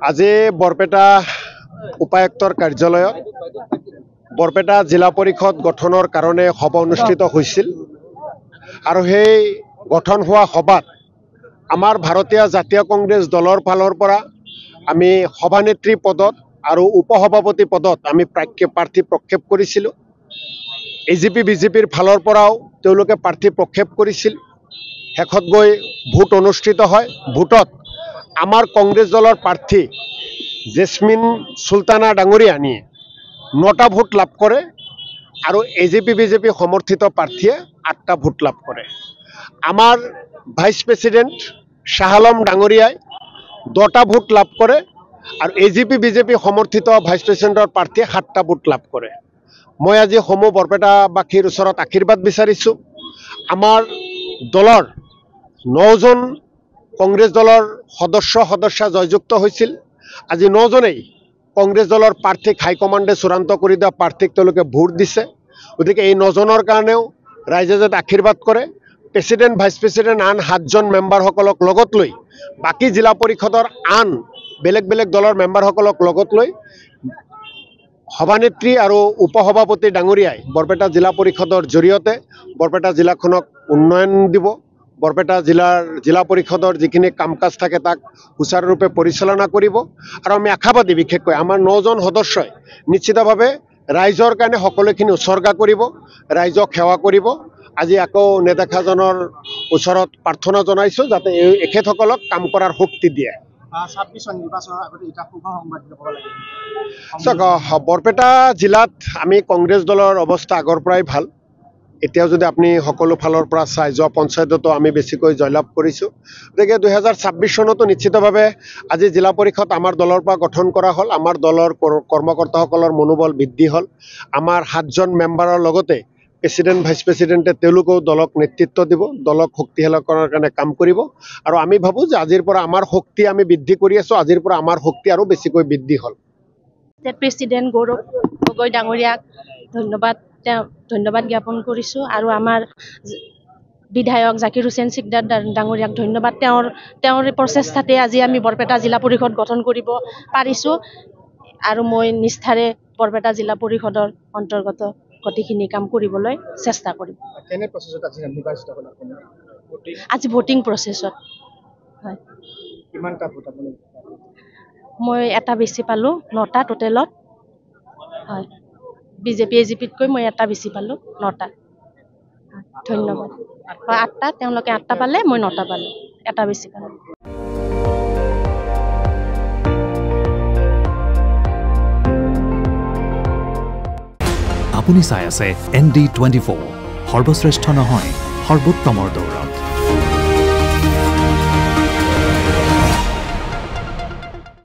আজি বৰপেটা উপায়ুক্তৰ কাৰ্যালয়ত বৰপেটা জিলা পৰিষদ গঠনৰ কাৰণে সভা অনুষ্ঠিত হৈছিল আৰু সেই গঠন হোৱা সভাত আমাৰ ভাৰতীয় জাতীয় কংগ্ৰেছ দলৰ ফালৰ পৰা আমি সভানেত্ৰী পদত আৰু উপসভাপতি পদত আমি প্ৰাৰ্থী প্ৰক্ষেপ কৰিছিলোঁ। এজিপি বিজেপিৰ ফালৰ পৰাও তেওঁলোকে প্ৰাৰ্থী প্ৰক্ষেপ কৰিছিল। শেষত গৈ ভোট অনুষ্ঠিত হয়। ভোটত আমাৰ কংগ্ৰেছ দলৰ প্ৰাৰ্থী জেছমিন চুলতানা ডাঙৰীয়ানীয়ে 9টা ভোট লাভ কৰে আৰু এজিপি বিজেপি সমৰ্থিত প্ৰাৰ্থীয়ে 8টা ভোট লাভ কৰে। আমাৰ ভাইচ প্ৰেছিডেণ্ট শ্বাহ আলম ডাঙৰীয়াই 10টা ভোট লাভ কৰে আৰু এজিপি বিজেপি সমৰ্থিত ভাইচ প্ৰেছিডেণ্টৰ প্ৰাৰ্থীয়ে 7টা ভোট লাভ কৰে। মই আজি সমূহ বৰপেটাবাসীৰ ওচৰত আশীৰ্বাদ বিচাৰিছোঁ। আমাৰ দলৰ 9জন কংগ্ৰেছ দলৰ সদস্যা জয়যুক্ত হৈছিল। আজি 9জনেই কংগ্ৰেছ দলৰ প্ৰাৰ্থীক হাইকমাণ্ডে চূড়ান্ত কৰি দিয়া প্ৰাৰ্থীক তেওঁলোকে ভোট দিছে। গতিকে এই 9জনৰ কাৰণেও ৰাইজে যাতে আশীৰ্বাদ কৰে। প্ৰেছিডেণ্ট ভাইচ প্ৰেছিডেণ্ট আন 7জন মেম্বাৰসকলক লগত লৈ বাকী জিলা পৰিষদৰ আন বেলেগ বেলেগ দলৰ মেম্বাৰসকলক লগত লৈ সভানেত্ৰী আৰু উপসভাপতি ডাঙৰীয়াই বৰপেটা জিলা পৰিষদৰ জৰিয়তে বৰপেটা জিলাখনক উন্নয়ন দিব। বৰপেটা জিলা পৰিষদৰ যিখিনি কাম কাজ থাকে তাক সুচাৰুৰূপে পৰিচালনা কৰিব আৰু আমি আশাবাদী বিশেষকৈ আমাৰ 9জন সদস্যই নিশ্চিতভাৱে ৰাইজৰ কাৰণে সকলোখিনি উৎসৰ্গা কৰিব, ৰাইজক সেৱা কৰিব। আজি আকৌ নেদেখাজনৰ ওচৰত প্ৰাৰ্থনা জনাইছোঁ যাতে এখেতসকলক কাম কৰাৰ শক্তি দিয়ে। বৰপেটা জিলাত আমি কংগ্ৰেছ দলৰ অৱস্থা আগৰ পৰাই ভাল। এতিয়াও যদি আপুনি সকলো ফালৰ পৰা চাই যোৱা পঞ্চায়ততো আমি বেছিকৈ জয়লাভ কৰিছোঁ। গতিকে 2026 চনতো নিশ্চিতভাৱে আজি জিলা পৰিষদ আমাৰ দলৰ পৰা গঠন কৰা হ'ল। আমাৰ দলৰ কৰ্মকৰ্তাসকলৰ মনোবল বৃদ্ধি হ'ল। আমাৰ 7জন মেম্বাৰৰ লগতে প্ৰেছিডেণ্ট ভাইচ প্ৰেছিডেণ্টে তেওঁলোকেও দলক নেতৃত্ব দিব, দলক শক্তিশালী কৰাৰ কাৰণে কাম কৰিব আৰু আমি ভাবোঁ যে আজিৰ পৰা আমাৰ শক্তি আমি বৃদ্ধি কৰি আছোঁ। আজিৰ পৰা আমাৰ শক্তি আৰু বেছিকৈ বৃদ্ধি হ'ল। প্ৰেছিডেণ্ট গৌৰৱ গগৈ ডাঙৰীয়াক ধন্যবাদ জ্ঞাপন কৰিছোঁ আৰু আমাৰ বিধায়ক জাকিৰ হুছেইন সিকদাৰ ডাঙৰীয়াক ধন্যবাদ। তেওঁৰ প্ৰচেষ্টাতে আজি আমি বৰপেটা জিলা পৰিষদ গঠন কৰিব পাৰিছোঁ আৰু মই নিষ্ঠাৰে বৰপেটা জিলা পৰিষদৰ অন্তৰ্গত গোটেইখিনি কাম কৰিবলৈ চেষ্টা কৰিম। আজি ভোটিং প্ৰচেছত হয়। মই এটা বেছি পালোঁ, 9টা টোটেলত হয়। বিজেপি এজিপিতকৈ মই এটা বেছি পালোঁ, 9টা। ধন্যবাদ। 8টা, তেওঁলোকে 8টা পালে, মই 9টা পালোঁ, এটা বেছি পালোঁ। আপুনি চাই আছে ND24, সৰ্বশ্ৰেষ্ঠ নহয় সৰ্বোত্তমৰ দৌৰত।